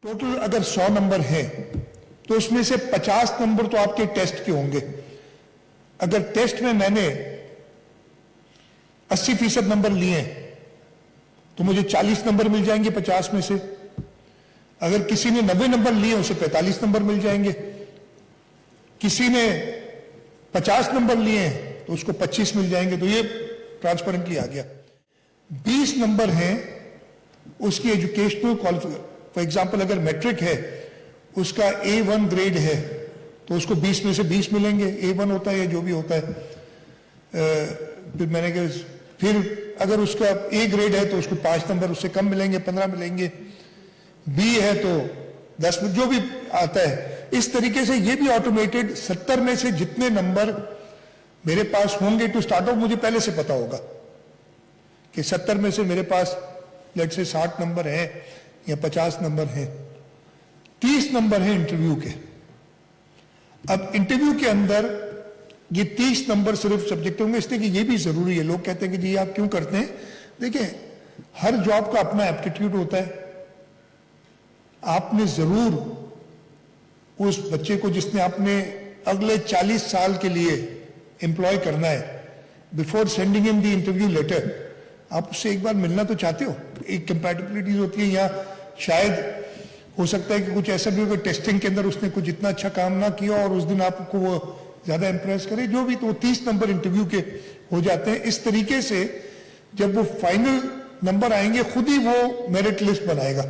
Total अगर 100 number है तो उसमें से 50 नंबर तो आपके टेस्ट के होंगे। अगर टेस्ट में मैंने 80% नंबर लिए तो मुझे 40 नंबर मिल जाएंगे 50 में से। अगर किसी ने 90 नंबर लिए उसे 45 नंबर मिल जाएंगे। किसी ने 50 नंबर लिए तो उसको 25 मिल जाएंगे। तो ये ट्रांसपेरेंटली आ गया। 20 नंबर हैं उसकी एजुकेशनल क्वालिफिकेशन। फॉर एग्जाम्पल अगर मैट्रिक है, उसका A1 ग्रेड है तो उसको 20 में से 20 मिलेंगे। A1 होता है या जो भी होता है। फिर मैंने कहा फिर अगर उसका A ग्रेड है तो उसको 5 नंबर उससे कम मिलेंगे, 15 मिलेंगे। B है तो 10 में जो भी आता है। इस तरीके से ये भी ऑटोमेटेड 70 में से जितने नंबर मेरे पास होंगे टू स्टार्ट ऑफ, मुझे पहले से पता होगा कि 70 में से मेरे पास लेट से 60 नंबर हैं या 50 नंबर हैं। 30 नंबर हैं इंटरव्यू के। अब इंटरव्यू के अंदर ये 30 नंबर सिर्फ सब्जेक्ट होंगे, इसलिए कि ये भी जरूरी है। लोग कहते हैं कि जी आप क्यों करते हैं? देखिए, हर जॉब का अपना एप्टीट्यूड होता है। आपने जरूर उस बच्चे को जिसने आपने अगले 40 साल के लिए एम्प्लॉय करना है, before sending in the interview letter आप उससे एक बार मिलना तो चाहते हो। एक कंपैटिबिलिटी होती है, या शायद हो सकता है कि कुछ ऐसा भी हो कि टेस्टिंग के अंदर उसने कुछ इतना अच्छा काम ना किया और उस दिन आपको वो ज्यादा इंप्रेस करे, जो भी। तो 30 नंबर इंटरव्यू के हो जाते हैं। इस तरीके से जब वो फाइनल नंबर आएंगे खुद ही वो मेरिट लिस्ट बनाएगा।